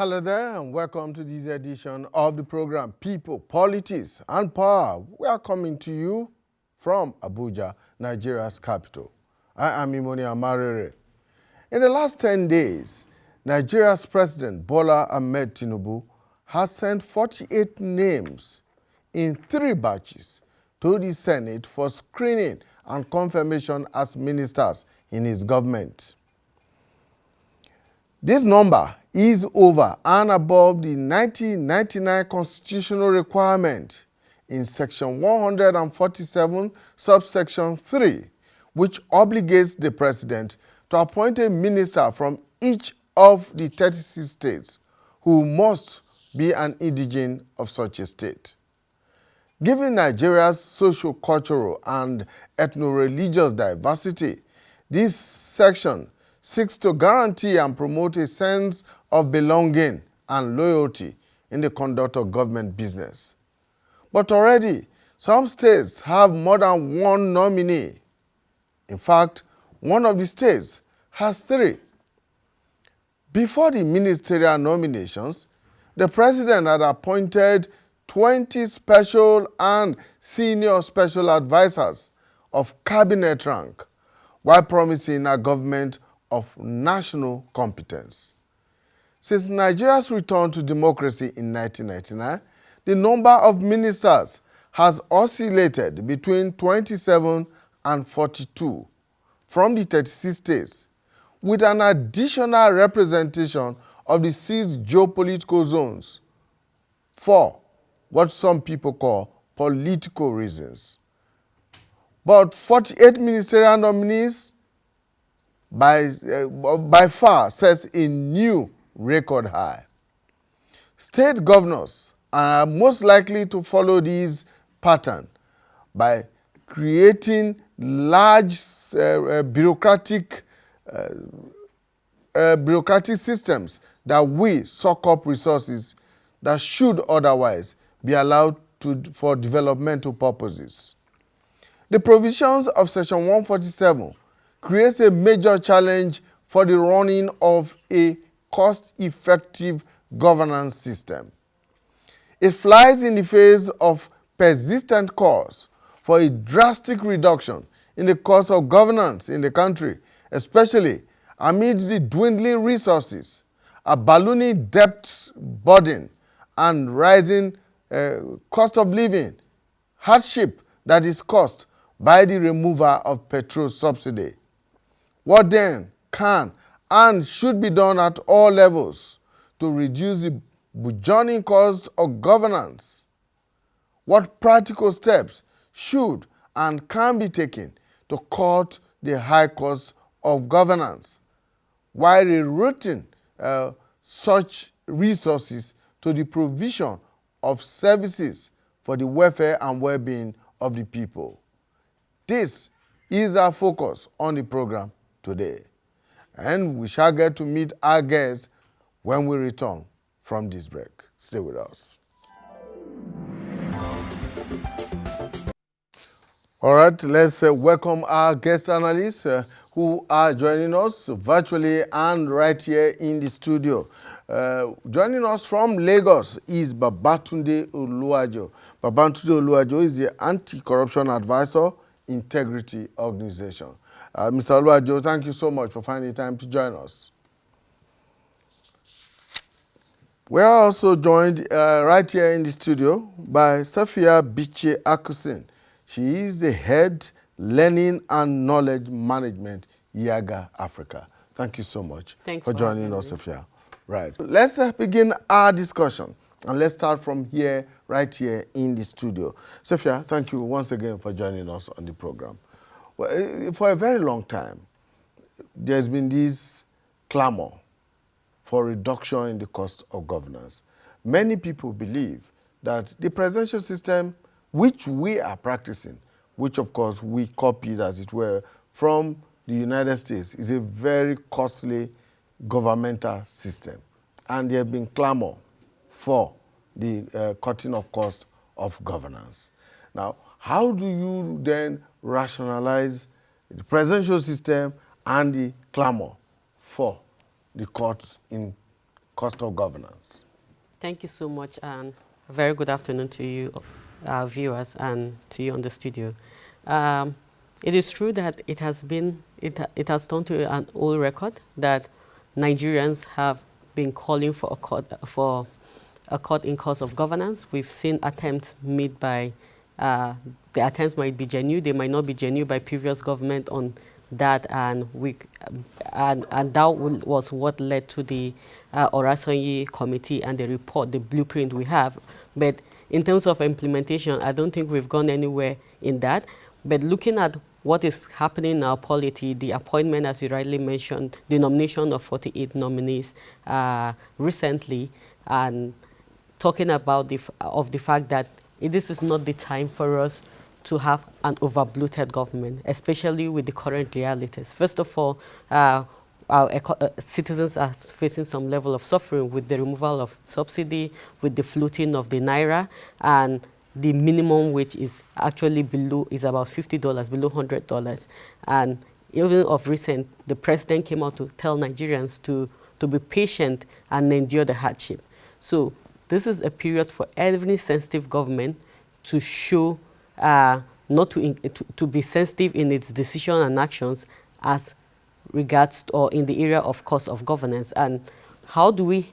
Hello there and welcome to this edition of the program People, Politics and Power. We are coming to you from Abuja, Nigeria's capital. I am Imoni Amarere. In the last 10 days, Nigeria's President Bola Ahmed Tinubu has sent 48 names in 3 batches to the Senate for screening and confirmation as ministers in his government. This number is over and above the 1999 constitutional requirement in Section 147, subsection 3, which obligates the President to appoint a minister from each of the 36 states who must be an indigene of such a state. Given Nigeria's socio-cultural and ethno-religious diversity, this section seeks to guarantee and promote a sense of belonging and loyalty in the conduct of government business. But already, some states have more than 1 nominee. In fact, one of the states has 3. Before the ministerial nominations, the President had appointed 20 special and senior special advisors of cabinet rank, while promising a government of national competence. Since Nigeria's return to democracy in 1999, the number of ministers has oscillated between 27 and 42 from the 36 states, with an additional representation of the 6 geopolitical zones for what some people call political reasons. But 48 ministerial nominees by far sets a new record high. State governors are most likely to follow this pattern by creating large bureaucratic systems that will suck up resources that should otherwise be allowed for developmental purposes. The provisions of Section 147 creates a major challenge for the running of a cost-effective governance system. It flies in the face of persistent calls for a drastic reduction in the cost of governance in the country, especially amid the dwindling resources, a ballooning debt burden, and rising cost of living, hardship that is caused by the removal of petrol subsidy. What then can and should be done at all levels to reduce the burgeoning cost of governance? What practical steps should and can be taken to cut the high cost of governance while rerouting such resources to the provision of services for the welfare and well-being of the people? This is our focus on the program today, and we shall get to meet our guests when we return from this break. Stay with us. All right, let's welcome our guest analysts who are joining us virtually and right here in the studio. Joining us from Lagos is Babatunde Oluwajo. Babatunde Oluwajo is the Anti-Corruption Advisor, Integrity Organization. Mr. Oluwajo, thank you so much for finding time to join us. We are also joined right here in the studio by Sophia Biche Akusin. She is the Head Learning and Knowledge Management, IAGA Africa. Thank you so much for joining us, Sophia. Right. Let's begin our discussion, and let's start from here, right here in the studio. Sophia, thank you once again for joining us on the program. Well, for a very long time, there's been this clamor for reduction in the cost of governance. Many people believe that the presidential system, which we are practicing, which of course we copied, as it were, from the United States, is a very costly governmental system. And there have been clamor for the cutting of cost of governance. Now, how do you then rationalize the presidential system and the clamor for the cuts in cost of governance? Thank you so much, and a very good afternoon to you, our viewers, and to you on the studio. It is true that it has turned to an old record that Nigerians have been calling for a cut in cost of governance. We've seen attempts made by the attempts might be genuine, they might not be genuine by previous government on that, and that was what led to the Orasanyi committee and the report, the blueprint we have. But in terms of implementation, I don't think we've gone anywhere in that. But looking at what is happening in our polity, the appointment, as you rightly mentioned, the nomination of 48 nominees recently, and talking about the fact that this is not the time for us to have an over-bloated government, especially with the current realities. First of all, our citizens are facing some level of suffering with the removal of subsidy, with the floating of the naira, and the minimum wage is actually is about $50, below $100. And even of recent, the president came out to tell Nigerians to be patient and endure the hardship. So this is a period for every sensitive government to show, not to be sensitive in its decision and actions as regards or in the area of cost of governance. And how do we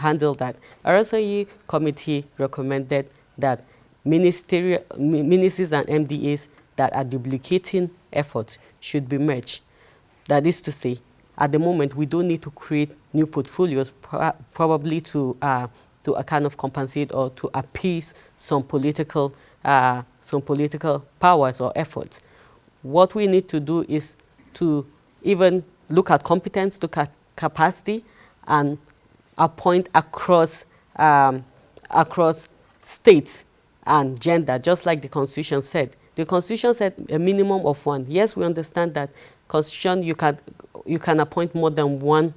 handle that? RSIE committee recommended that ministries and MDAs that are duplicating efforts should be merged. That is to say, at the moment, we don't need to create new portfolios, probably to kind of compensate or to appease some political powers or efforts. What we need to do is to even look at competence, look at capacity, and appoint across states and gender, just like the Constitution said. The Constitution said a minimum of one. Yes, we understand that Constitution, you can appoint more than one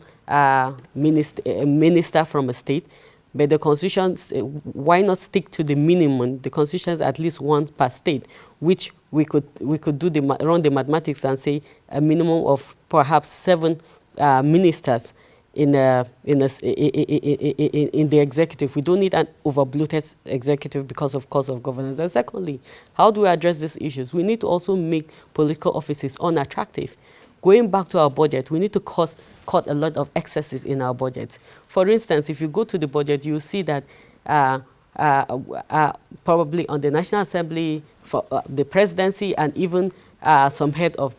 minister from a state, but the Constitution, why not stick to the minimum? The Constitution is at least one per state, which we could run the mathematics and say a minimum of perhaps 7 ministers in the executive. We don't need an over-bloated executive because of cost of governance. And secondly, how do we address these issues? We need to also make political offices unattractive. Going back to our budget, we need to cut a lot of excesses in our budget. For instance, if you go to the budget, you will see that probably on the National Assembly, for the presidency, and even some head of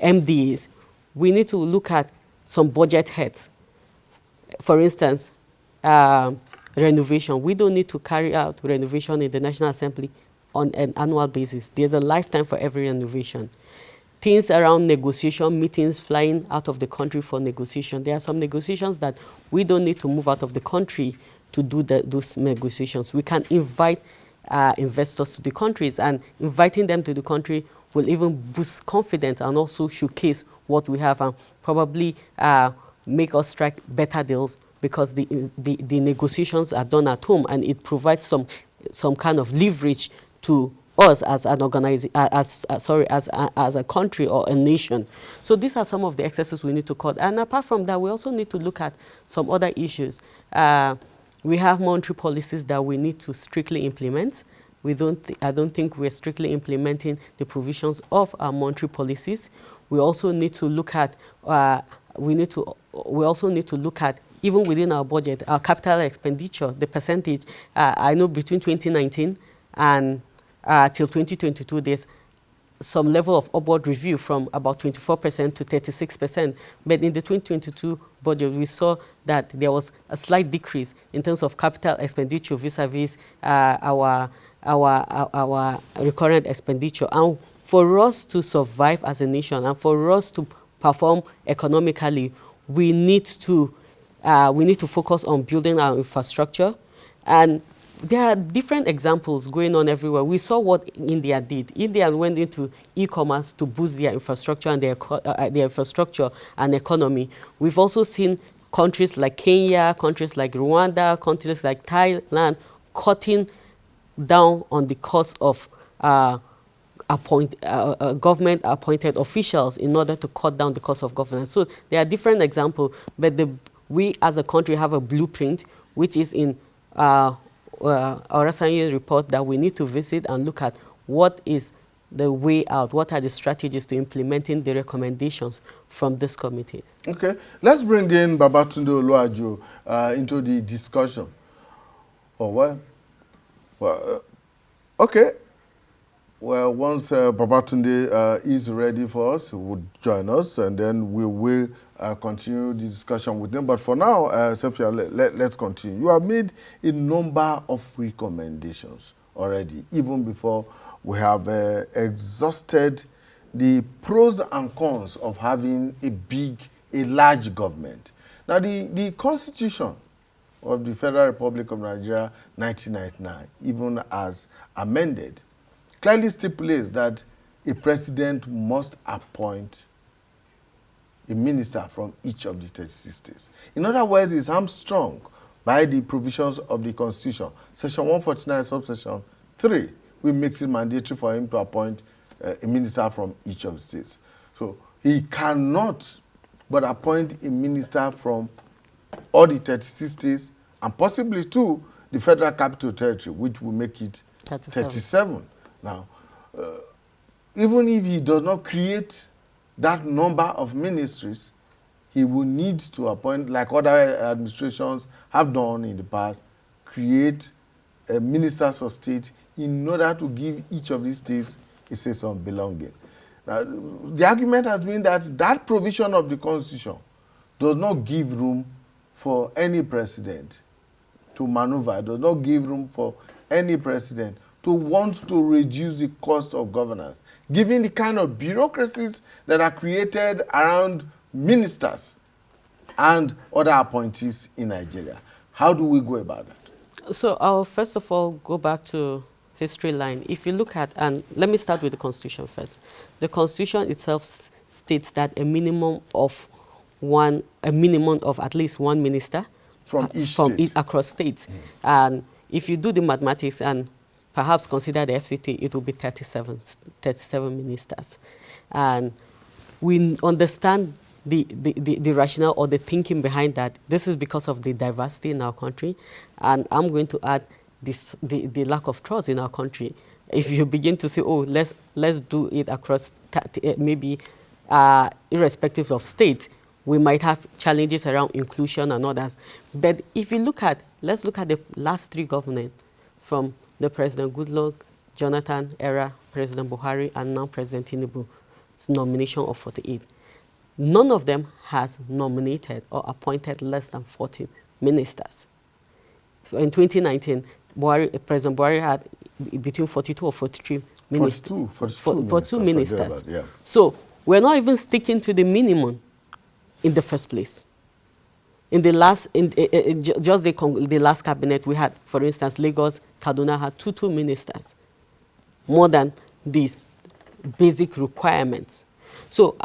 MDs, we need to look at some budget heads. For instance, renovation. We don't need to carry out renovation in the National Assembly on an annual basis. There's a lifetime for every renovation. Things around negotiation, meetings, flying out of the country for negotiation. There are some negotiations that we don't need to move out of the country to do those negotiations. We can invite investors to the countries, and inviting them to the country will even boost confidence and also showcase what we have, and probably make us strike better deals, because the negotiations are done at home, and it provides some kind of leverage to us as an as a country or a nation. So these are some of the excesses we need to cut. And apart from that, we also need to look at some other issues. We have monetary policies that we need to strictly implement. I don't think we're strictly implementing the provisions of our monetary policies. We also need to look at even within our budget, our capital expenditure, the percentage. I know between 2019 and till 2022, there's some level of upward review from about 24% to 36%. But in the 2022 budget, we saw that there was a slight decrease in terms of capital expenditure vis-a-vis our recurrent expenditure. And for us to survive as a nation and for us to perform economically, we need to focus on building our infrastructure. And there are different examples going on everywhere. We saw what India did. India went into e-commerce to boost their infrastructure and their infrastructure and economy. We've also seen countries like Kenya, countries like Rwanda, countries like Thailand cutting down on the cost of government-appointed officials in order to cut down the cost of governance. So there are different examples, but we as a country have a blueprint, which is in our science report that we need to visit and look at what is the way out, what are the strategies to implementing the recommendations from this committee. Okay, let's bring in Babatunde Oluwajo into the discussion. Oh, okay. Well, once Babatunde is ready for us, he would join us, and then we will continue the discussion with him. But for now, Sophia, let's continue. You have made a number of recommendations already, even before we have exhausted the pros and cons of having a large government. Now, the Constitution of the Federal Republic of Nigeria, 1999, even as amended, clearly stipulates that a president must appoint a minister from each of the 36 states. In other words, it's hamstrung by the provisions of the Constitution. Section 149, subsection 3, which makes it mandatory for him to appoint a minister from each of the states. So he cannot but appoint a minister from all the 36 states, and possibly too the Federal Capital Territory, which will make it 37. Now, even if he does not create that number of ministries, he will need to appoint, like other administrations have done in the past, create ministers of state in order to give each of these states a sense of belonging. Now, the argument has been that that provision of the Constitution does not give room for any president to maneuver, does not give room for any president to want to reduce the cost of governance, given the kind of bureaucracies that are created around ministers and other appointees in Nigeria. How do we go about that? So I'll first of all go back to history line. If you look at, and let me start with the Constitution first. The Constitution itself states that a minimum of at least one minister from each across states. And if you do the mathematics and perhaps consider the FCT, it will be 37 ministers. And we understand the rationale or the thinking behind that. This is because of the diversity in our country. And I'm going to add the lack of trust in our country. If you begin to say, oh, let's do it across maybe irrespective of state, we might have challenges around inclusion and others. But if you let's look at the last three governments, from the President Goodluck, Jonathan era, President Buhari, and now President Tinubu's nomination of 48. None of them has nominated or appointed less than 40 ministers. In 2019, President Buhari had between 42 or 43 ministers. 42 ministers. Yeah. So we're not even sticking to the minimum in the first place. In the last, just the last cabinet we had, for instance, Lagos, Kaduna had two ministers, more than these basic requirements. So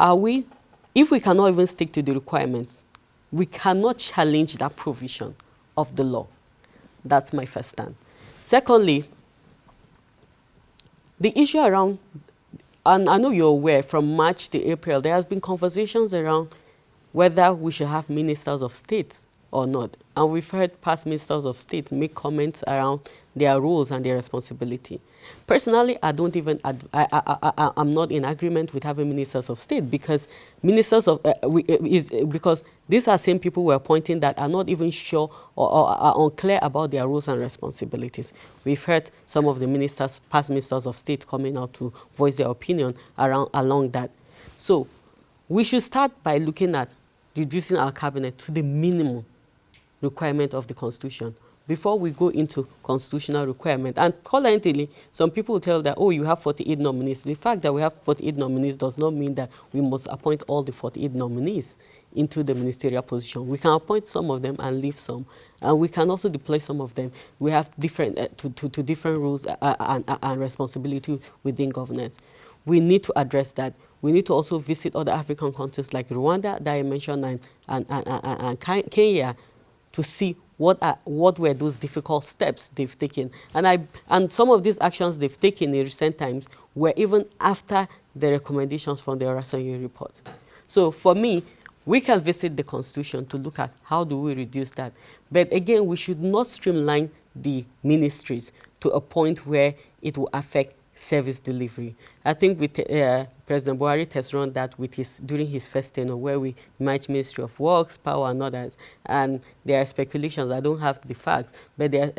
if we cannot even stick to the requirements, we cannot challenge that provision of the law. That's my first stand. Secondly, the issue around, and I know you're aware, from March to April, there has been conversations around whether we should have ministers of state or not. And we've heard past ministers of state make comments around their roles and their responsibility. Personally, I'm not in agreement with having ministers of state, because because these are same people we're appointing that are not even sure or are unclear about their roles and responsibilities. We've heard some of the past ministers of state coming out to voice their opinion along that. So we should start by looking at reducing our cabinet to the minimum requirement of the Constitution before we go into constitutional requirement. And currently, some people tell that, oh, you have 48 nominees. The fact that we have 48 nominees does not mean that we must appoint all the 48 nominees into the ministerial position. We can appoint some of them and leave some. And we can also deploy some of them. We have different to different rules and responsibility within governance. We need to address that. We need to also visit other African countries like Rwanda that I mentioned and Kenya to see what were those difficult steps they've taken. And some of these actions they've taken in recent times were even after the recommendations from the Orasanyo report. So for me, We can visit the Constitution to look at how do we reduce that. But again, we should not streamline the ministries to a point where it will affect service delivery. I think with President Buhari has run that with during his first tenure, where we merged Ministry of Works, Power, and others. And there are speculations. I don't have the facts, but there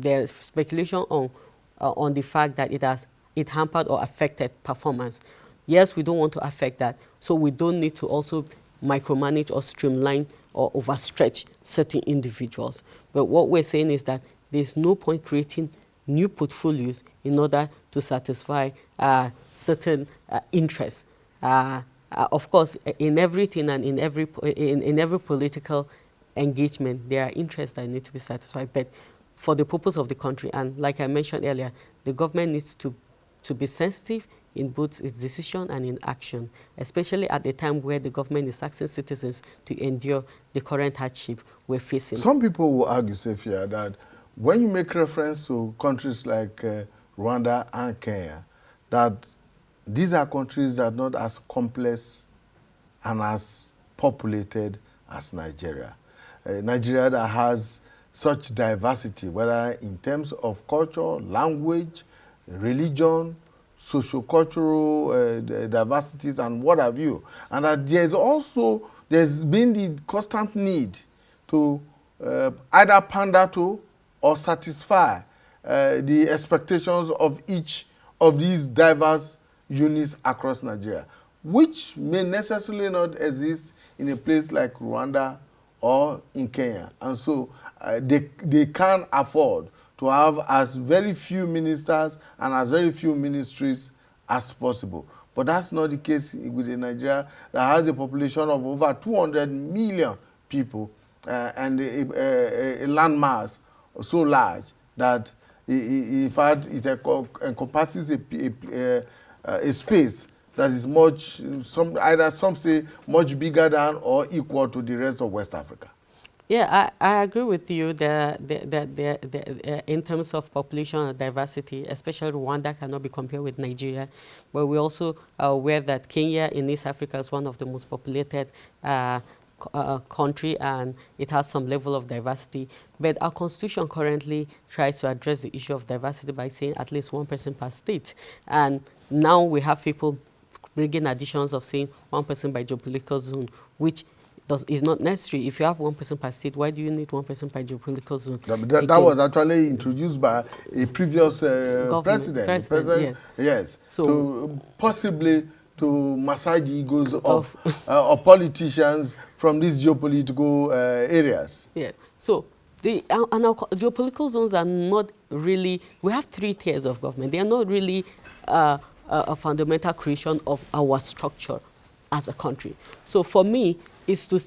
are speculation on the fact that it hampered or affected performance. Yes, we don't want to affect that, so we don't need to also micromanage or streamline or overstretch certain individuals. But what we're saying is that there's no point creating new portfolios in order to satisfy certain interests. Of course, in everything and in every political engagement, there are interests that need to be satisfied. But for the purpose of the country, and like I mentioned earlier, the government needs to be sensitive in both its decision and in action, especially at the time where the government is asking citizens to endure the current hardship we're facing. Some people will argue, Sophia, that when you make reference to countries like Rwanda and Kenya, that these are countries that are not as complex and as populated as Nigeria. Nigeria that has such diversity, whether in terms of culture, language, religion, socio-cultural diversities, and what have you. And that there's been the constant need to either pander to or satisfy the expectations of each of these diverse units across Nigeria, which may necessarily not exist in a place like Rwanda or in Kenya. And so they can't afford to have as very few ministers and as very few ministries as possible. But that's not the case with Nigeria that has a population of over 200 million people and a landmass so large that in fact it encompasses a space that is some say much bigger than or equal to the rest of West Africa. Yeah, I agree with you that in terms of population and diversity, especially Rwanda cannot be compared with Nigeria, but we also are aware that Kenya in East Africa is one of the most populated country, and it has some level of diversity. But our constitution currently tries to address the issue of diversity by saying at least one person per state. And now we have people bringing additions of saying one person by geopolitical zone, which is not necessary. If you have one person per state, why do you need one person per geopolitical zone? That was actually introduced by a previous president. Yes. So possibly to massage the egos of politicians from these geopolitical areas. Yeah. So and our geopolitical zones are not really. We have 3 tiers of government. They are not really a fundamental creation of our structure as a country. So for me, is to,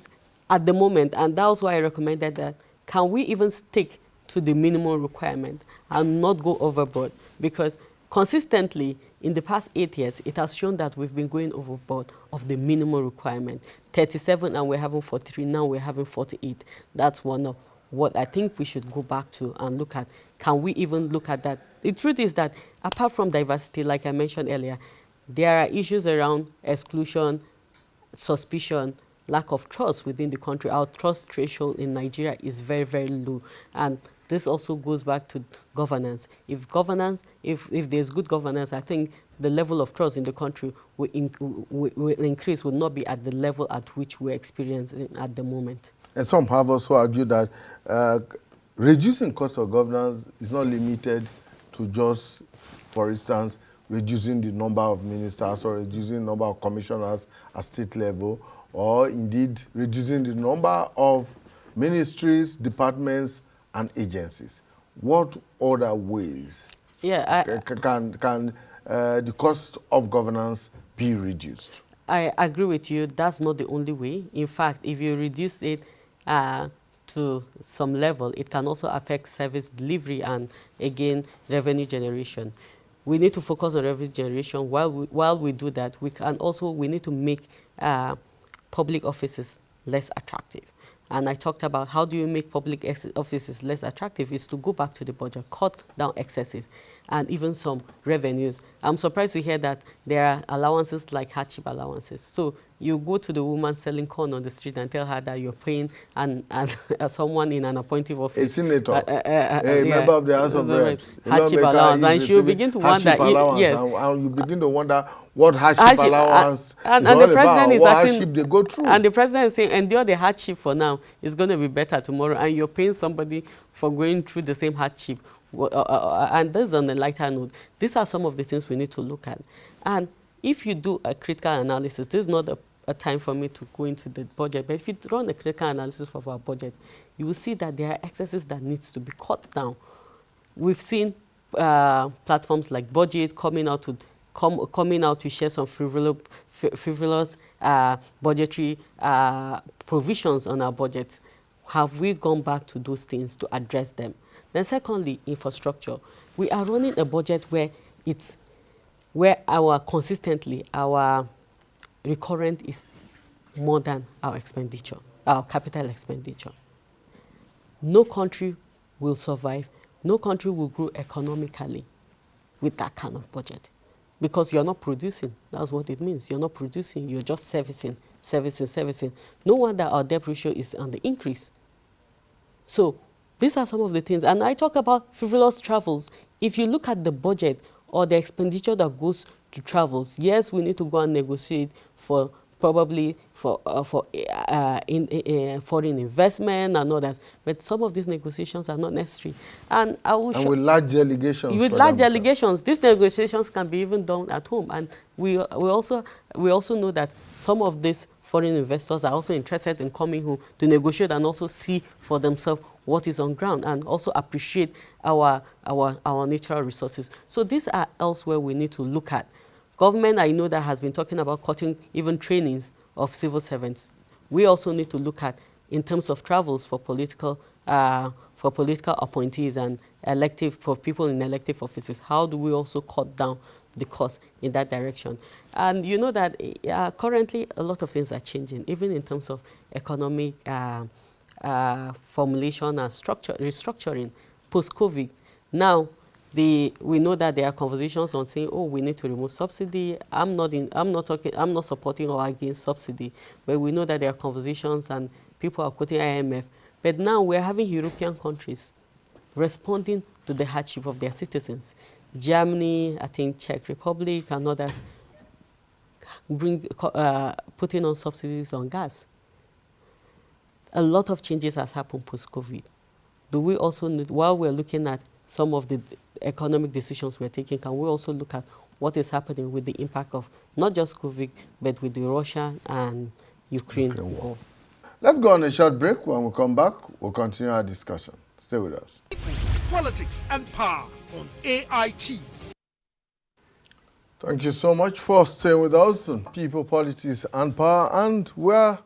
at the moment, and that's why I recommended that, can we even stick to the minimum requirement and not go overboard? Because consistently, in the past 8 years, it has shown that we've been going overboard of the minimum requirement. 37 and we're having 43, now we're having 48. That's one of what I think we should go back to and look at. Can we even look at that? The truth is that apart from diversity, like I mentioned earlier, there are issues around exclusion, suspicion, lack of trust within the country. Our trust threshold in Nigeria is very, very low. And this also goes back to governance. If there's good governance, I think the level of trust in the country will increase, will not be at the level at which we're experiencing at the moment. And some have also argued that reducing cost of governance is not limited to just, for instance, reducing the number of ministers or reducing the number of commissioners at state level, or indeed reducing the number of ministries, departments, and agencies. What other ways can the cost of governance be reduced? I agree with you. That's not the only way. In fact, if you reduce it to some level, it can also affect service delivery and, again, revenue generation. We need to focus on revenue generation. While we do that, we need to make public offices less attractive. And I talked about how do you make public offices less attractive is to go back to the budget, cut down excesses, and even some revenues. I'm surprised to hear that there are allowances like hardship allowances. So You go to the woman selling corn on the street and tell her that you're paying and someone in an appointive office, a senator, a member of the House of Reps, a hardship lawmaker allowance, is and she'll receiving begin to hardship wonder. allowance, Yes, and you begin to wonder what hardship hardship, allowance and is the all president about, is what asking, hardship they go through. and the president is saying, endure the hardship for now. It's going to be better tomorrow, and you're paying somebody for going through the same hardship. And this is on a lighter note. These are some of the things we need to look at. And if you do a critical analysis, this is not a time for me to go into the budget, but if you run a critical analysis of our budget, you will see that there are excesses that needs to be cut down. We've seen platforms like Budget coming out to share some frivolous budgetary provisions on our budgets. Have we gone back to those things to address them? Then secondly, infrastructure. We are running a budget where consistently our recurrent is more than our expenditure, our capital expenditure. No country will survive, no country will grow economically with that kind of budget, because you're not producing. That's what it means. You're not producing, you're just servicing. No wonder our debt ratio is on the increase. So these are some of the things. And I talk about frivolous travels. If you look at the budget or the expenditure that goes to travels, yes, we need to go and negotiate for probably for foreign investment and all that. But some of these negotiations are not necessary. And I will and with large delegations. With large delegations, these negotiations can be even done at home. And we also know that some of these foreign investors are also interested in coming home to negotiate and also see for themselves what is on ground and also appreciate our natural resources. So these are elsewhere we need to look at. Government, I know, that has been talking about cutting even trainings of civil servants. We also need to look at, in terms of travels for political appointees and for people in elective offices, how do we also cut down the cost in that direction? And you know that currently a lot of things are changing, even in terms of economic formulation and restructuring post-COVID. Now, we know that there are conversations on saying, oh, we need to remove subsidy. I'm not supporting or against subsidy, but we know that there are conversations and people are quoting IMF. But now we're having European countries responding to the hardship of their citizens. Germany, I think Czech Republic and others putting on subsidies on gas. A lot of changes has happened post-COVID. Do we also need, while we're looking at some of the economic decisions we're taking, can we also look at what is happening with the impact of not just COVID, but with the Russia and Ukraine war? Let's go on a short break. When we come back, we'll continue our discussion. Stay with us. Politics and Power on AIT. Thank you so much for staying with us on People, Politics and Power, and we're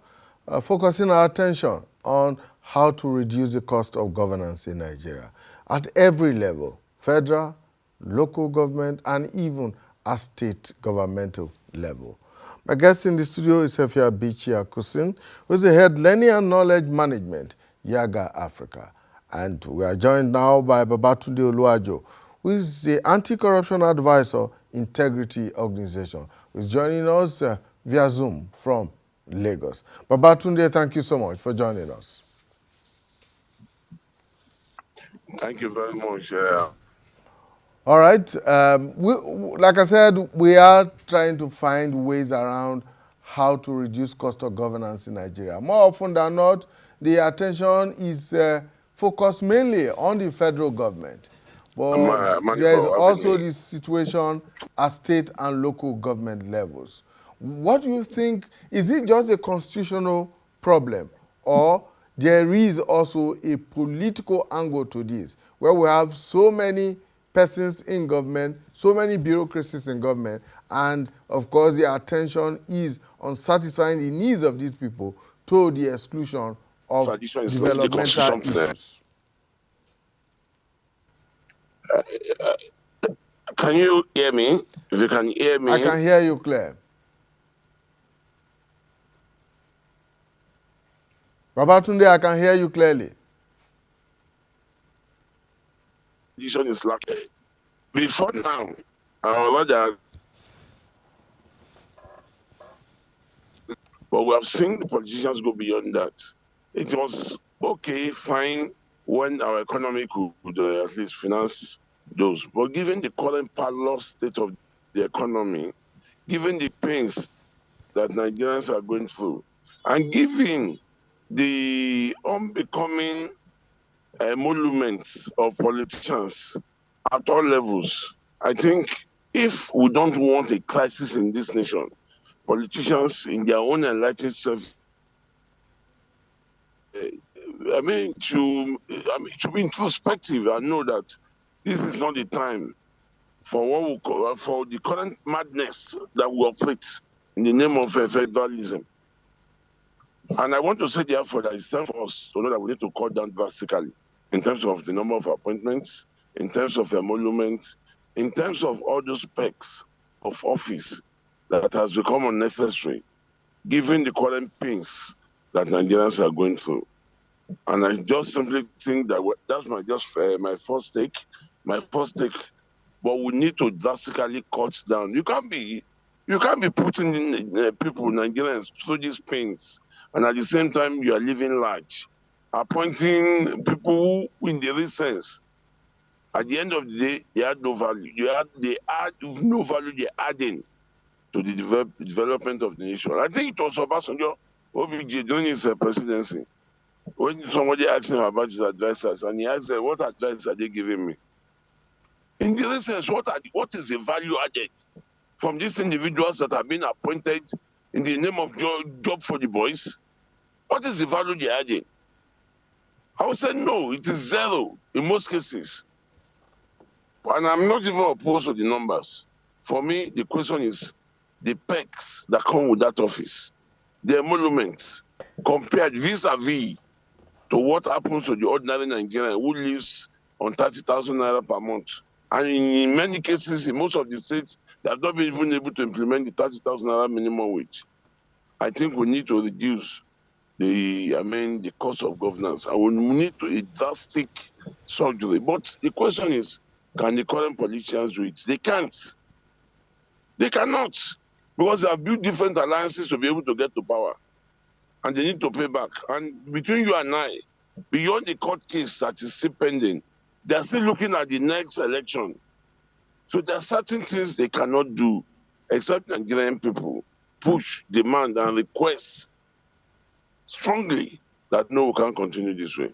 focusing our attention on how to reduce the cost of governance in Nigeria at every level, federal, local government, and even at state governmental level. My guest in the studio is Efia Bichi Akusin, who is the head Learning and Knowledge Management, Yaga Africa. And we are joined now by Babatunde Oluwajo, who is the Anti-Corruption Advisor, Integrity Organization, who is joining us via Zoom from Lagos. Babatunde, thank you so much for joining us. Thank you very much. All right. Like I said, we are trying to find ways around how to reduce cost of governance in Nigeria. More often than not, the attention is focused mainly on the federal government. But there is also the situation at state and local government levels. What do you think? Is it just a constitutional problem, or there is also a political angle to this, where we have so many persons in government, so many bureaucracies in government, and of course the attention is on satisfying the needs of these people to the exclusion of developmental issues? Can you hear me? If you can hear me. I can hear you clear. Babatunde, I can hear you clearly. Is lacking. Before now, But we have seen the politicians go beyond that. It was okay, fine, when our economy could at least finance those. But given the current parlous state of the economy, given the pains that Nigerians are going through, and given the unbecoming emoluments of politicians at all levels, I think if we don't want a crisis in this nation, politicians in their own enlightened self, to be introspective and know that this is not the time for what we call for the current madness that we operate in the name of federalism. And I want to say therefore that it's time for us to know that we need to cut down drastically in terms of the number of appointments, in terms of emoluments, in terms of all those perks of office that has become unnecessary, given the current pains that Nigerians are going through. And I just simply think that that's my first take. My first take. But we need to drastically cut down. You can't be putting in, people, Nigerians, through these pains, and at the same time you are living large, appointing people who, in the real sense, at the end of the day, they add no value. They add no value. They're adding to the development of the nation. I think it was Obasanjo, OBJ, during his presidency, when somebody asked him about his advisors, and he asked them, what advice are they giving me? In the real sense, what is the value added from these individuals that have been appointed in the name of job for the boys? What is the value they're adding? I would say no, it is zero in most cases. And I'm not even opposed to the numbers. For me, the question is the perks that come with that office, the emoluments, compared vis-a-vis to what happens to the ordinary Nigerian who lives on 30,000 naira per month. And in many cases, in most of the states, they have not been even able to implement the 30,000 naira minimum wage. I think we need to reduce the cost of governance, and we need to a drastic surgery. But the question is, can the current politicians do it? They can't. They cannot, because they have built different alliances to be able to get to power, and they need to pay back. And between you and I, beyond the court case that is still pending, they are still looking at the next election. So there are certain things they cannot do, except Nigerian people push, demand, and request strongly that no, we can't continue this way.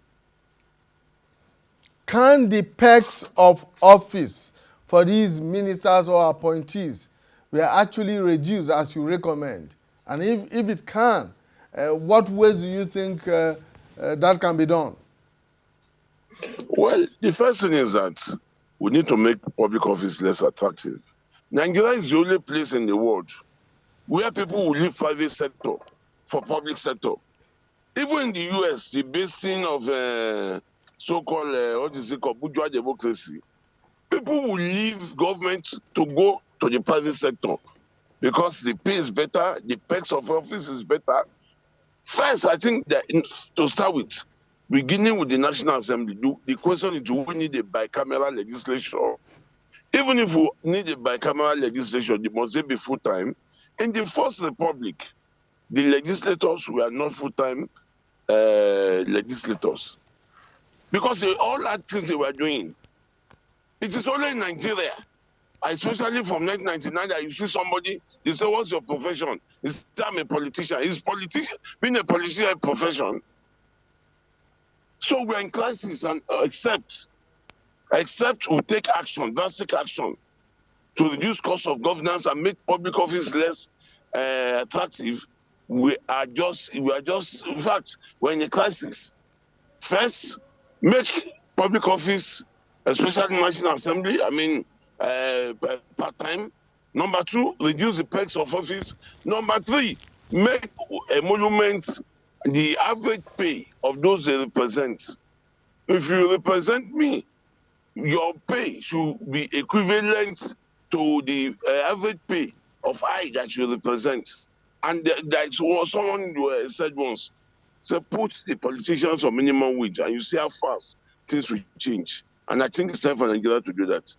Can the perks of office for these ministers or appointees be actually reduced as you recommend? And if it can, what ways do you think that can be done? Well, the first thing is that we need to make public office less attractive. Nigeria is the only place in the world where people will leave private sector for public sector. Even in the US, the basing of so-called, what is it called, bourgeois democracy, people will leave government to go to the private sector because the pay is better, the perks of office is better. First, I think that to start with, beginning with the National Assembly, the question is, do we need a bicameral legislation? Even if we need a bicameral legislation, it must be full-time. In the First Republic, the legislators were not full-time legislators because they all had things they were doing. It is only in Nigeria, especially from 1999, that you see somebody, they say, what's your profession? He said, I'm a politician. Is politician being a politician a profession? So we're in crisis, and except we take action, drastic action, to reduce cost of governance and make public office less attractive. We are just, in fact, we're in a crisis. First, make public office, especially National Assembly, part-time. Number two, reduce the perks of office. Number three, make emolument the average pay of those they represent. If you represent me, your pay should be equivalent to the average pay of I that you represent. And that's what someone said once. So put the politicians on minimum wage and you see how fast things will change. And I think it's time for Nigeria to do that.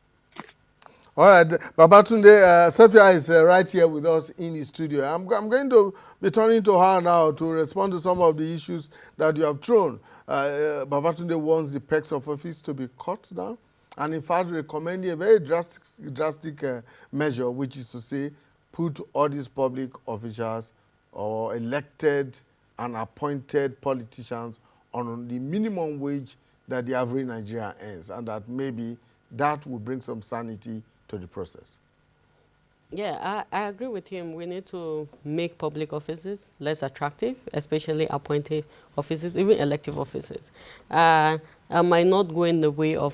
All right, Babatunde, Sophia is right here with us in the studio. I'm going to be turning to her now to respond to some of the issues that you have thrown. Babatunde wants the perks of office to be cut down, and in fact recommending a very drastic measure, which is to say, put all these public officials or elected and appointed politicians on the minimum wage that the average Nigerian earns, and that maybe that will bring some sanity to the process. Yeah, I agree with him. We need to make public offices less attractive, especially appointed offices, even elective offices. I might not go in the way of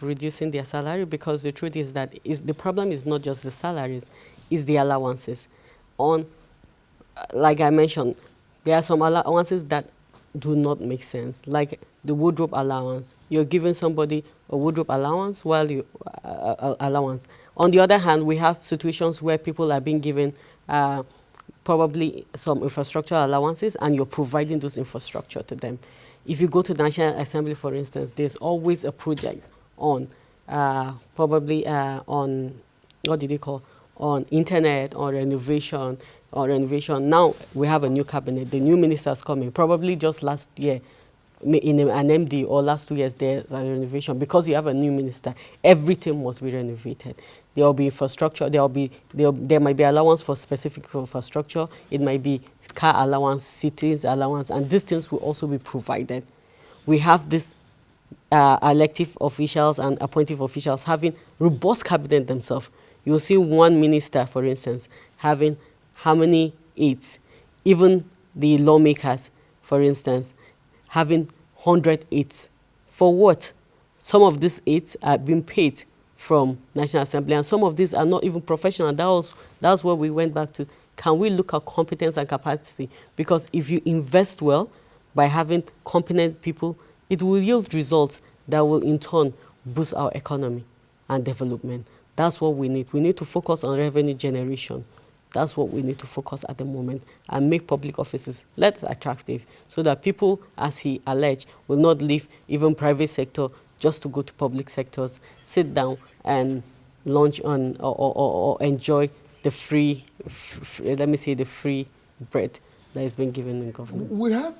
reducing their salary, because the truth is that the problem is not just the salaries, it's the allowances. On Like I mentioned, there are some allowances that do not make sense, like the wardrobe allowance. You're giving somebody a wardrobe allowance while you allowance. On the other hand, we have situations where people are being given probably some infrastructure allowances, and you're providing those infrastructure to them. If you go to the National Assembly, for instance, there's always a project on probably on what did they call, on internet, or renovation. Now we have a new cabinet. The new ministers coming. Probably just last year, in an MD, or last 2 years, there's a renovation. Because you have a new minister, everything must be renovated. There will be infrastructure. There might be allowance for specific infrastructure. It might be car allowance, cities allowance, and these things will also be provided. We have this elective officials and appointive officials having robust cabinet themselves. You'll see one minister, for instance, having how many aides? Even the lawmakers, for instance, having 100 aides. For what? Some of these aides are being paid from National Assembly, and some of these are not even professional. That's where we went back to. Can we look at competence and capacity? Because if you invest well by having competent people, it will yield results that will in turn boost our economy and development. That's what we need. We need to focus on revenue generation. That's what we need to focus at the moment, and make public offices less attractive, so that people, as he alleged, will not leave even private sector just to go to public sectors, sit down and launch on or enjoy the free, let me say, the free bread that is being given in government. We have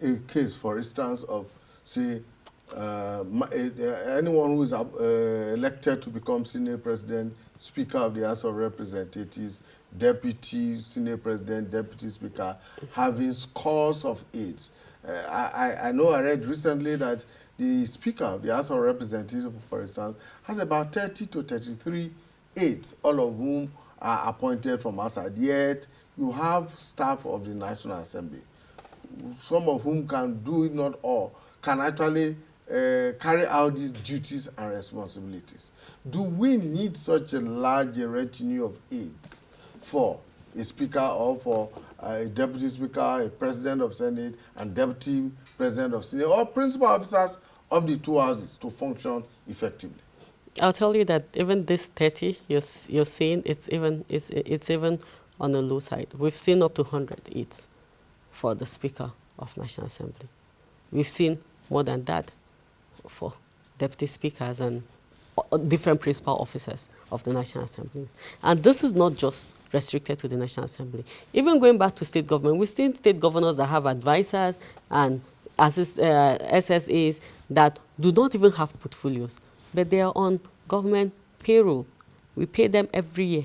a case, for instance, of, say, anyone who is elected to become Senate President, Speaker of the House of Representatives, Deputy Senate President, Deputy Speaker, having scores of aides. I know I read recently that the Speaker of the House of Representatives, for instance, has about 30 to 33 aides, all of whom are appointed from outside. Yet, you have staff of the National Assembly, some of whom can do it, not all, can actually carry out these duties and responsibilities. Do we need such a large retinue of aides for a speaker, or for a deputy speaker, a president of Senate, and deputy president of Senate, or principal officers of the two houses to function effectively? I'll tell you that even this 30 you're seeing, it's even on the low side. We've seen up to 100 aides for the Speaker of National Assembly. We've seen more than that for deputy speakers and different principal officers of the National Assembly. And this is not just restricted to the National Assembly. Even going back to state government, we've seen state governors that have advisors and SSAs that do not even have portfolios, but they are on government payroll. We pay them every year,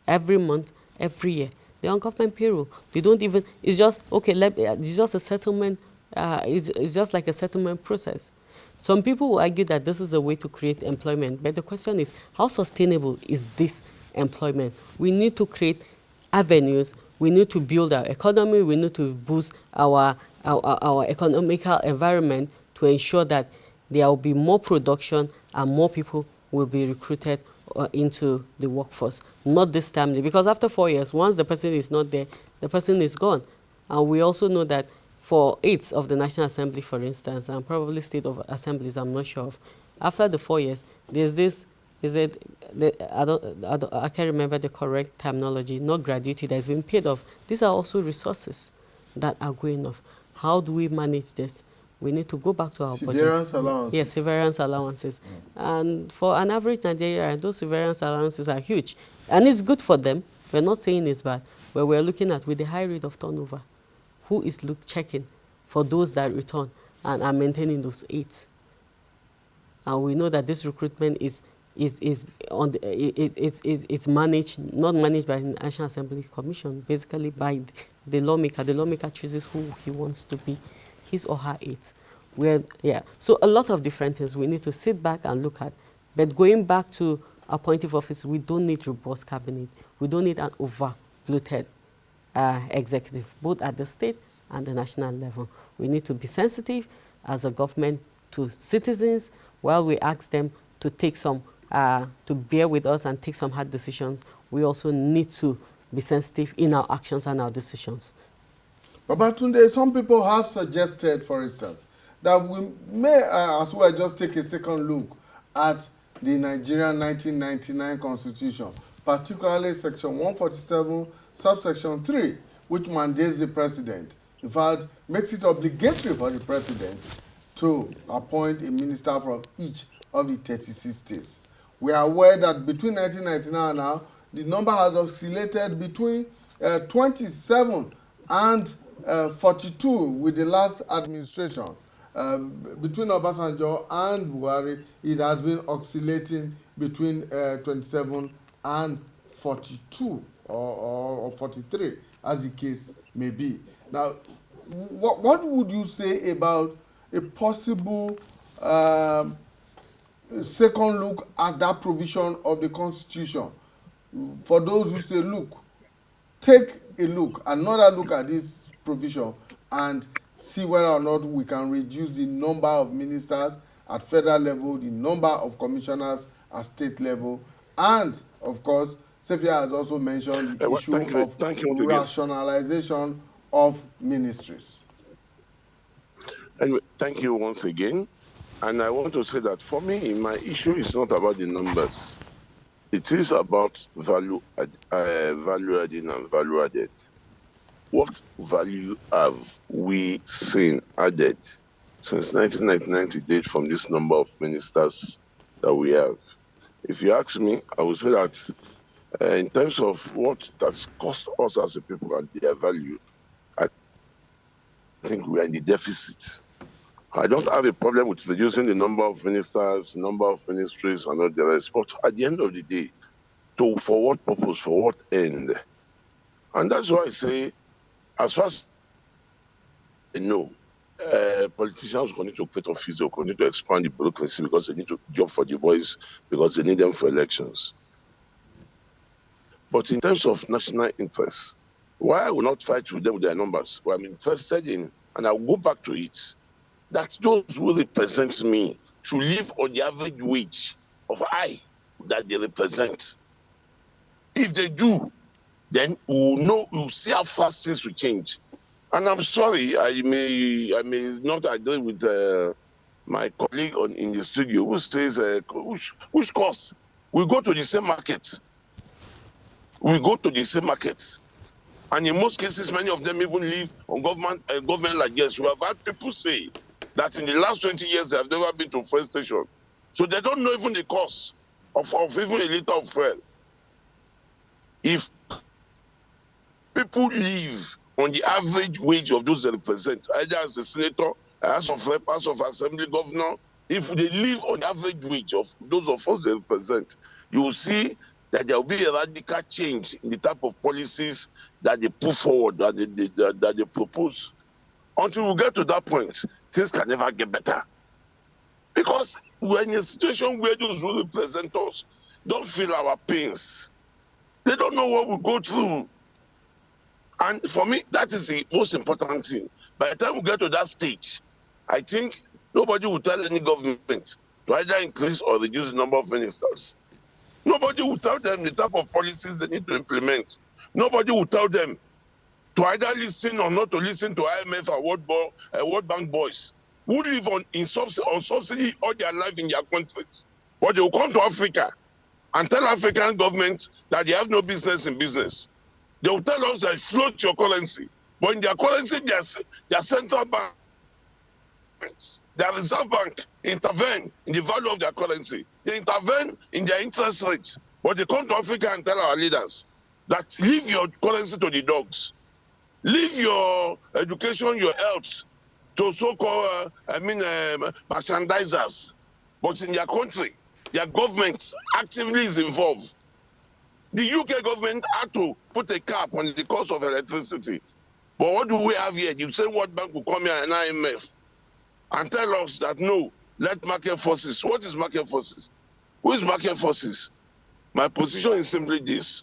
every month, every year. They're on government payroll. They don't even, it's just, okay, it's just a settlement, it's just like a settlement process. Some people will argue that this is a way to create employment, but the question is, how sustainable is this employment? We need to create avenues. We need to build our economy. We need to boost our economical environment to ensure that there will be more production and more people will be recruited into the workforce. Not this timely, because after 4 years, once the person is not there, the person is gone. And we also know that for aides of the National Assembly, for instance, and probably state of assemblies, I'm not sure of, after the 4 years, there's this, I can't remember the correct terminology, not gratuity that is being paid off. These are also resources that are going off. How do we manage this? We need to go back to our severance budget. allowances. Yes, severance allowances. And for an average Nigerian, those severance allowances are huge. And it's good for them. We're not saying it's bad. But we're looking at with the high rate of turnover, who is checking for those that return and are maintaining those 8? And we know that this recruitment is on the, it's managed, not managed by the National Assembly Commission, basically by the lawmaker. The lawmaker chooses who he wants to be his or her aides. So a lot of different things we need to sit back and look at. But going back to appointive office, we don't need robust cabinet. We don't need an over-bloated executive, both at the state and the national level. We need to be sensitive as a government to citizens while we ask them to take some, to bear with us and take some hard decisions. We also need to be sensitive in our actions and our decisions. Babatunde, some people have suggested, for instance, that we may as well just take a second look at the Nigerian 1999 Constitution, particularly Section 147, subsection 3, which mandates the president, in fact, makes it obligatory for the president to appoint a minister from each of the 36 states. We are aware that between 1999 and now, the number has oscillated between 27 and 42 with the last administration. Between Obasanjo and Buhari, it has been oscillating between 27 and 42 or 43, as the case may be. Now, what would you say about a possible second look at that provision of the Constitution? For those who say, look, take a look, another look at this provision and see whether or not we can reduce the number of ministers at federal level, the number of commissioners at state level, and of course, Sefia has also mentioned the issue of rationalization of ministries. And thank you once again. And I want to say that for me, my issue is not about the numbers. It is about value adding and value added. What value have we seen added since 1999 to date from this number of ministers that we have? If you ask me, I would say that in terms of what that's cost us as a people and their value, I think we are in the deficit. I don't have a problem with reducing the number of ministers, number of ministries, and all the rest. But at the end of the day, for what purpose, for what end? And that's why I say, as far as I know, politicians continue to create offices, they continue to expand the bureaucracy because they need to job for the boys, because they need them for elections. But in terms of national interest, why I will not fight with them with their numbers? What I'm interested in, and I'll go back to it, that those who represent me should live on the average wage of I that they represent. If they do, then we'll see how fast things will change. And I'm sorry, I may not agree with my colleague in the studio who says, which course? We go to the same market. We go to the same markets. And in most cases, many of them even live on government like this. We have had people say that in the last 20 years, they have never been to a fuel station. So they don't know even the cost of even a liter of fuel. If people live on the average wage of those they represent, either as a senator, as of rep, as of assembly governor, if they live on the average wage of those of us they represent, you will see that there will be a radical change in the type of policies that they put forward, that they propose. Until we get to that point, things can never get better. Because we're in a situation where those who represent us don't feel our pains. They don't know what we go through. And for me, that is the most important thing. By the time we get to that stage, I think nobody will tell any government to either increase or reduce the number of ministers. Nobody will tell them the type of policies they need to implement. Nobody will tell them to either listen or not to listen to IMF or World Bank boys who live on subsidy all their life in their countries. But they will come to Africa and tell African governments that they have no business in business. They will tell us that float your currency. But in their currency, their central bank their reserve bank intervene in the value of their currency. They intervene in their interest rates. But they come to Africa and tell our leaders that leave your currency to the dogs. Leave your education, your health to so-called, merchandisers. But in their country, their government actively is involved. The UK government had to put a cap on the cost of electricity. But what do we have here? You say World Bank will come here and IMF and tell us that no, let market forces. What is market forces? Who is market forces? My position is simply this.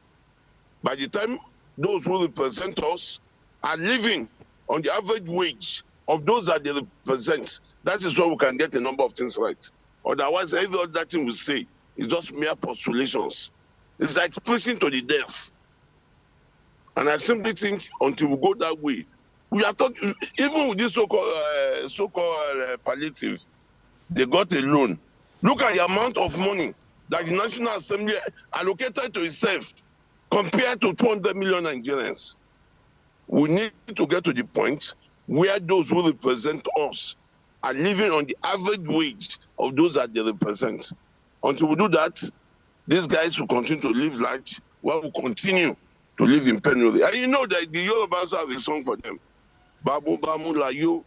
By the time those who represent us are living on the average wage of those that they represent, that is when we can get a number of things right. Otherwise, every other thing we say is just mere postulations. It's like preaching to the deaf. And I simply think until we go that way, we are talking, even with this so-called palliative, they got a loan. Look at the amount of money that the National Assembly allocated to itself compared to 200 million Nigerians. We need to get to the point where those who represent us are living on the average wage of those that they represent. Until we do that, these guys will continue to live large, while we continue to live in penury. And you know that the Yorubas have a song for them. Bamu bamu la yo,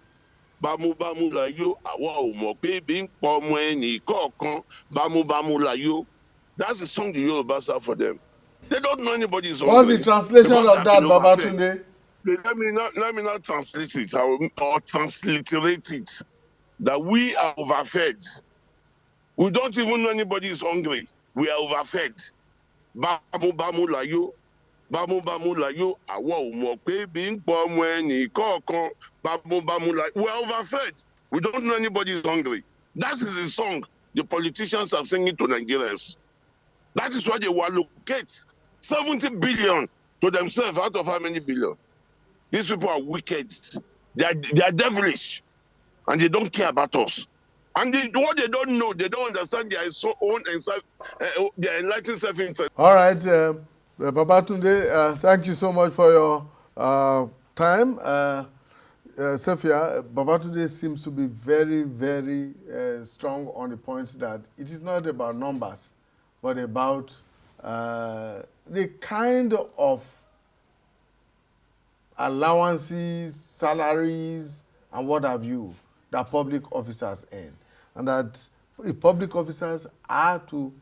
bamu bamu la yo, awa o mo pe bi n pa ọmọ ẹnì kọ̀ọ̀kan, bamu bamu la yo. That's the song the Yorubas have for them. They don't know anybody is What's hungry. the translation Because of that, Babatunde? Let me not translate it or transliterate it. That we are overfed. We don't even know anybody is hungry. We are overfed. Bamu bamu la yo, bamu bamu la yo, awa o mo pe bi n pa ọmọ ẹnì kọ̀ọ̀kan, bamu bamu la. We are overfed. We don't know anybody is hungry. That is the song the politicians are singing to Nigerians. That is why they will allocate 70 billion to themselves out of how many billion? These people are wicked. They are devilish. And they don't care about us. And what they don't know, they don't understand their own their enlightened self-interest. All right, Babatunde, thank you so much for your time. Sophia, Babatunde seems to be very, very strong on the point that it is not about numbers, but about the kind of allowances, salaries, and what have you that public officers earn. And that if public officers are to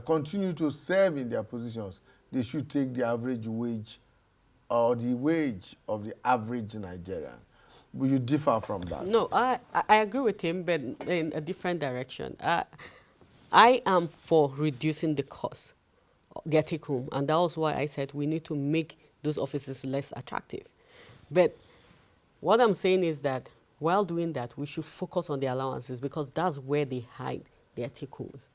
continue to serve in their positions, they should take the average wage or the wage of the average Nigerian. Will you differ from that? No, I agree with him, but in a different direction. I am for reducing the cost, their take home, and that was why I said we need to make those offices less attractive. But what I'm saying is that while doing that, we should focus on the allowances because that's where they hide their take homes.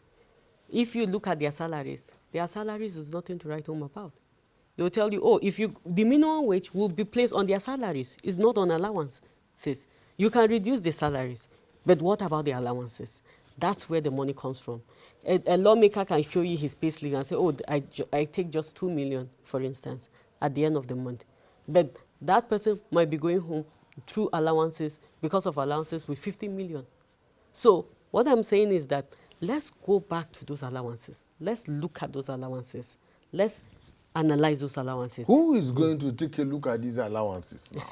If you look at their salaries is nothing to write home about. They'll tell you, oh, the minimum wage will be placed on their salaries. It's not on allowances. You can reduce the salaries, but what about the allowances? That's where the money comes from. A lawmaker can show you his payslip and say, oh, I take just 2 million, for instance, at the end of the month. But that person might be going home through allowances, because of allowances, with 50 million. So what I'm saying is that let's go back to those allowances. Let's look at those allowances. Let's analyze those allowances. Who is going to take a look at these allowances now?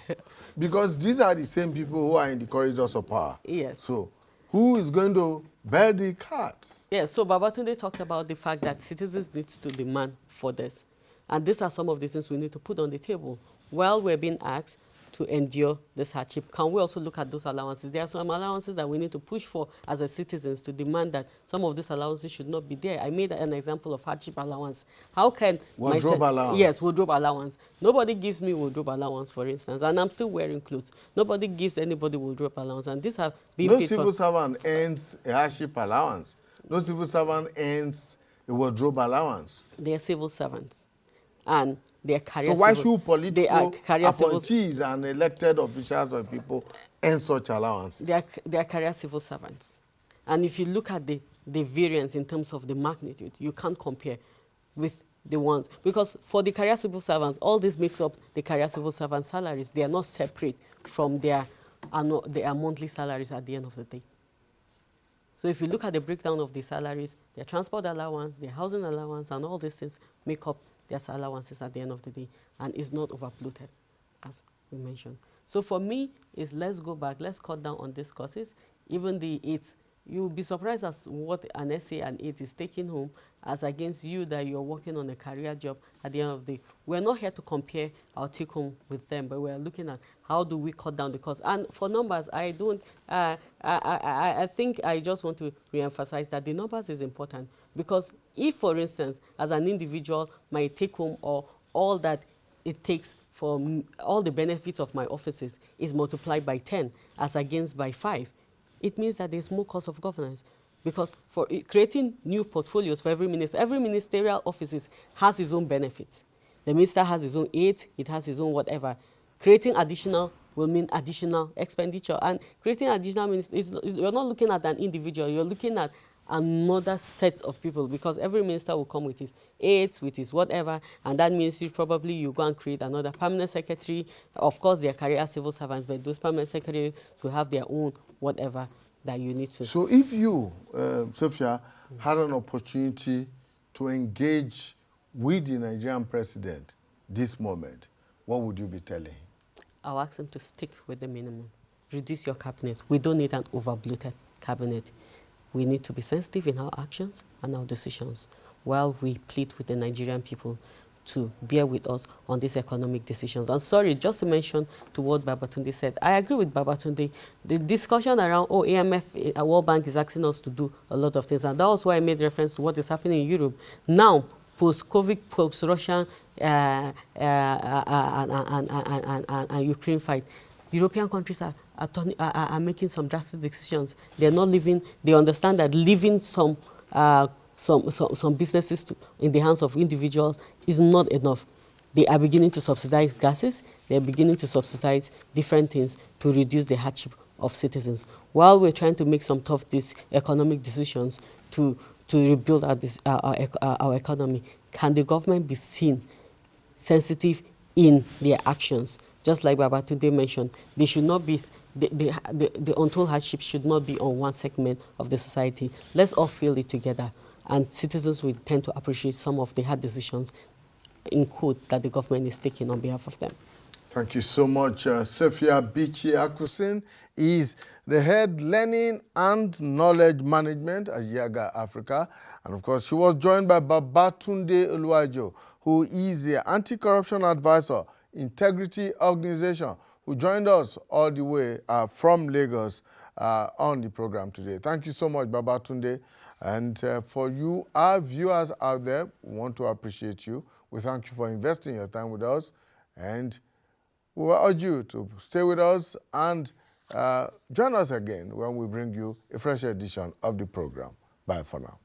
Because these are the same people who are in the corridors of power. Yes. So who is going to bear the cards? Yes, so Babatunde talked about the fact that citizens need to demand for this. And these are some of the things we need to put on the table. While we're being asked to endure this hardship, can we also look at those allowances? There are some allowances that we need to push for as a citizens to demand that some of these allowances should not be there. I made an example of hardship allowance. How can wardrobe allowance? Yes, wardrobe allowance. Nobody gives me wardrobe allowance, for instance, and I'm still wearing clothes. Nobody gives anybody wardrobe allowance, and these have been no paid for. No civil servant earns a hardship allowance. No civil servant earns a wardrobe allowance. They are civil servants. And their career. So why should political appointees and elected officials or people earn such allowances? They are career civil servants. And if you look at the variance in terms of the magnitude, you can't compare with the ones. Because for the career civil servants, all this makes up the career civil servant salaries. They are not separate from their they are monthly salaries at the end of the day. So if you look at the breakdown of the salaries, their transport allowance, their housing allowance, and all these things make up their allowances at the end of the day, and it's not overbloated, as we mentioned. So for me, is let's go back, let's cut down on these courses, even the 8. You'll be surprised as what an essay and 8 is taking home as against you that you're working on a career job at the end of the day. We're not here to compare our take home with them, but we're looking at how do we cut down the cost. And for numbers, I think I just want to reemphasize that the numbers is important, because if, for instance, as an individual, my take home or all that it takes for all the benefits of my offices is multiplied by 10 as against by 5, it means that there's more cost of governance. Because for creating new portfolios for every ministerial offices has its own benefits. The minister has his own aid, it has his own whatever. Creating additional will mean additional expenditure. And creating additional means you're not looking at an individual, you're looking at another set of people, because every minister will come with his aides, with his whatever, and that means probably you go and create another permanent secretary. Of course, they are career civil servants, but those permanent secretaries will have their own whatever that you need to. So if you, Sophia, had an opportunity to engage with the Nigerian president this moment, what would you be telling him? I'll ask him to stick with the minimum. Reduce your cabinet. We don't need an over-bloated cabinet. We need to be sensitive in our actions and our decisions while we plead with the Nigerian people to bear with us on these economic decisions. And sorry, just to mention to what Babatunde said, I agree with Babatunde. The discussion around, AMF, World Bank is asking us to do a lot of things. And that was why I made reference to what is happening in Europe. Now, post-COVID, post-Russian and Ukraine fight, European countries are making some drastic decisions. They're not leaving, they understand that leaving some businesses in the hands of individuals is not enough. They are beginning to subsidize gases. They are beginning to subsidize different things to reduce the hardship of citizens. While we're trying to make some tough economic decisions to rebuild our economy, can the government be seen sensitive in their actions? Just like Babatunde mentioned, they should not be, the untold hardship should not be on one segment of the society. Let's all feel it together, and citizens will tend to appreciate some of the hard decisions, in quote, that the government is taking on behalf of them. Thank you so much. Sophia Bichi Akusin is the head learning and knowledge management at Yaga Africa. And of course, she was joined by Babatunde Oluwajo, who is the anti-corruption advisor, Integrity Organization, who joined us all the way from Lagos on the program today. Thank you so much, Babatunde. And for you, our viewers out there, we want to appreciate you. We thank you for investing your time with us. And we urge you to stay with us and join us again when we bring you a fresh edition of the program. Bye for now.